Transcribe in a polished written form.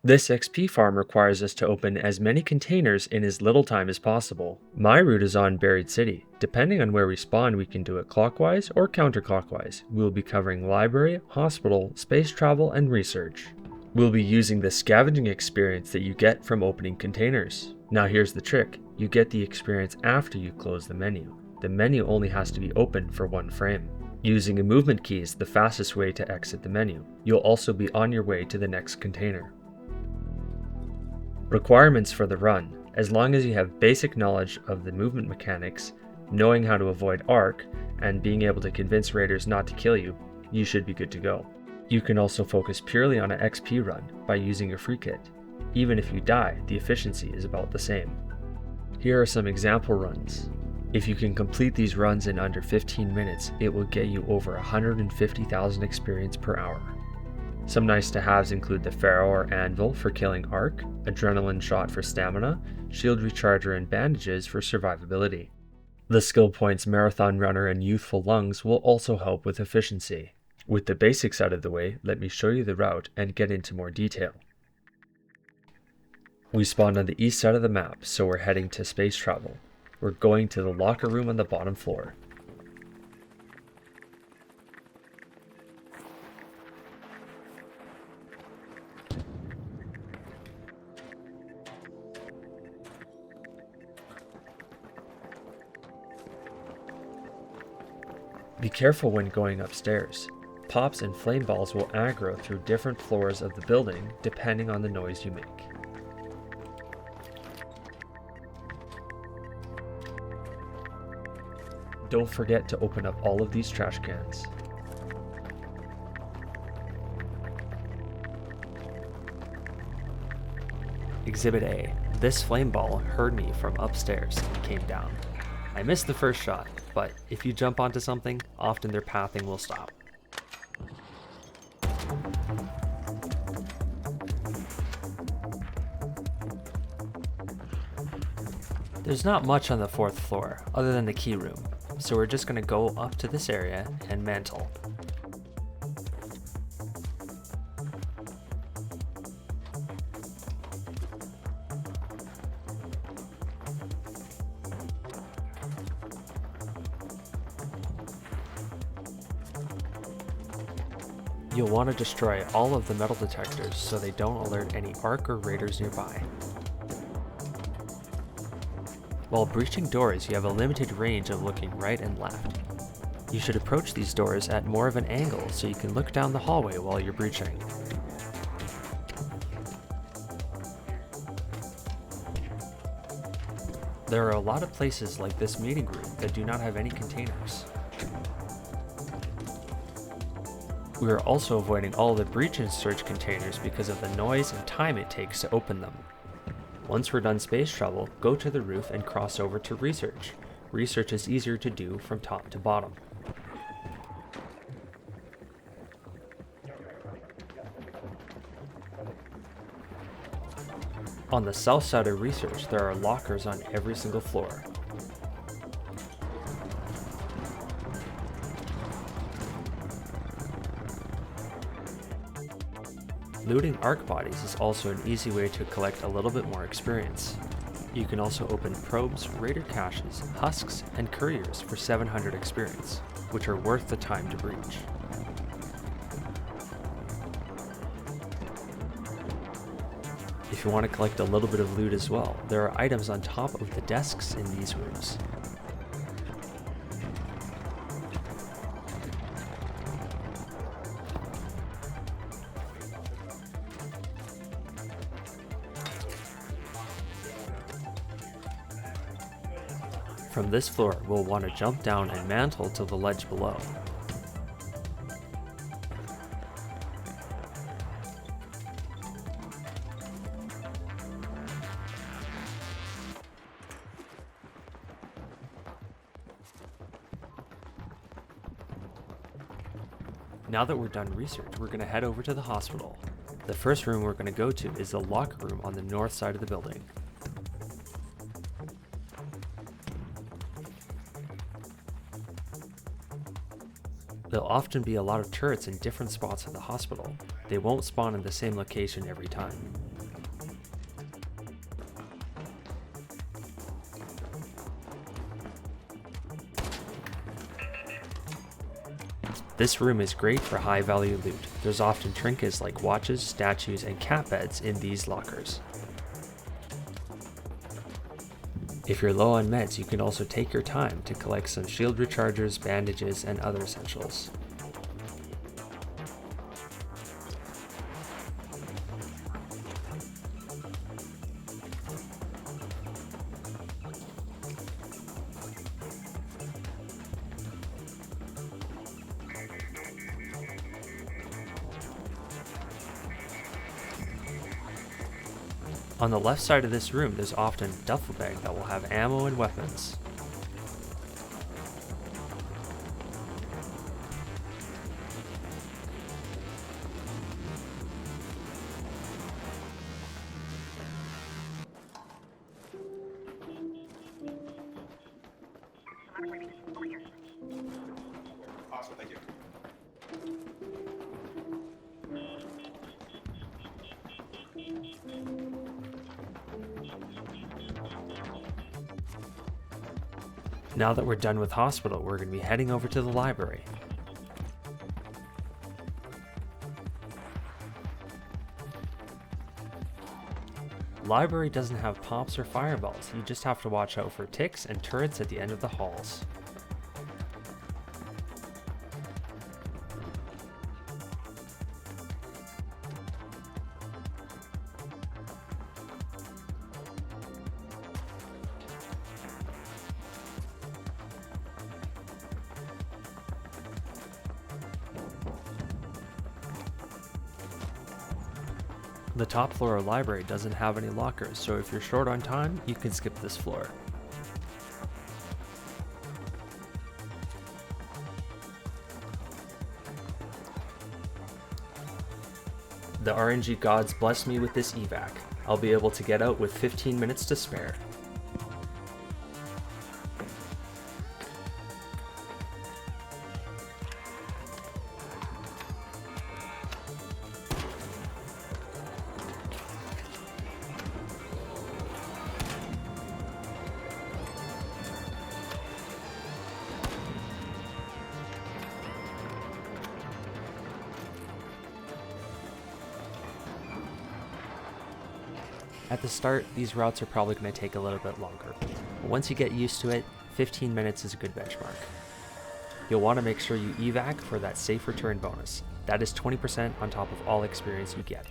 This XP farm requires us to open as many containers in as little time as possible. My route is on Buried City. Depending on where we spawn, we can do it clockwise or counterclockwise. We will be covering library, hospital, space travel, and research. We'll be using the scavenging experience that you get from opening containers. Now here's the trick. You get the experience after you close the menu. The menu only has to be open for one frame. Using a movement key is the fastest way to exit the menu. You'll also be on your way to the next container. Requirements for the run. As long as you have basic knowledge of the movement mechanics, knowing how to avoid arc, and being able to convince raiders not to kill you, you should be good to go. You can also focus purely on an XP run by using a free kit. Even if you die, the efficiency is about the same. Here are some example runs. If you can complete these runs in under 15 minutes, it will get you over 150,000 experience per hour. Some nice to haves include the Pharaoh or Anvil for killing arc, adrenaline shot for stamina, shield recharger and bandages for survivability. The skill points Marathon Runner and Youthful Lungs will also help with efficiency. With the basics out of the way, let me show you the route and get into more detail. We spawned on the east side of the map, so we're heading to space travel. We're going to the locker room on the bottom floor. Be careful when going upstairs. Pops and flame balls will aggro through different floors of the building depending on the noise you make. Don't forget to open up all of these trash cans. Exhibit A. This flame ball heard me from upstairs and came down. I missed the first shot, but if you jump onto something, often their pathing will stop. There's not much on the 4th floor, other than the key room, so we're just going to go up to this area and mantle. You'll want to destroy all of the metal detectors so they don't alert any arc or raiders nearby. While breaching doors, you have a limited range of looking right and left. You should approach these doors at more of an angle so you can look down the hallway while you're breaching. There are a lot of places like this meeting room that do not have any containers. We are also avoiding all the breach and search containers because of the noise and time it takes to open them. Once we're done space travel, go to the roof and cross over to research. Research is easier to do from top to bottom. On the south side of research, there are lockers on every single floor. Looting arc bodies is also an easy way to collect a little bit more experience. You can also open probes, raider caches, husks, and couriers for 700 experience, which are worth the time to breach. If you want to collect a little bit of loot as well, there are items on top of the desks in these rooms. From this floor, we'll want to jump down and mantle to the ledge below. Now that we're done research, we're going to head over to the hospital. The first room we're going to go to is the locker room on the north side of the building. There'll often be a lot of turrets in different spots of the hospital. They won't spawn in the same location every time. This room is great for high value loot. There's often trinkets like watches, statues, and cat beds in these lockers. If you're low on meds, you can also take your time to collect some shield rechargers, bandages, and other essentials. On the left side of this room, there's often a duffel bag that will have ammo and weapons. Awesome, thank you. Now that we're done with hospital, we're going to be heading over to the library. Library doesn't have pops or fireballs, you just have to watch out for ticks and turrets at the end of the halls. The top floor of library doesn't have any lockers, so if you're short on time, you can skip this floor. The RNG gods blessed me with this evac. I'll be able to get out with 15 minutes to spare. At the start, these routes are probably going to take a little bit longer, but once you get used to it, 15 minutes is a good benchmark. You'll want to make sure you evac for that safe return bonus. That is 20% on top of all experience you get.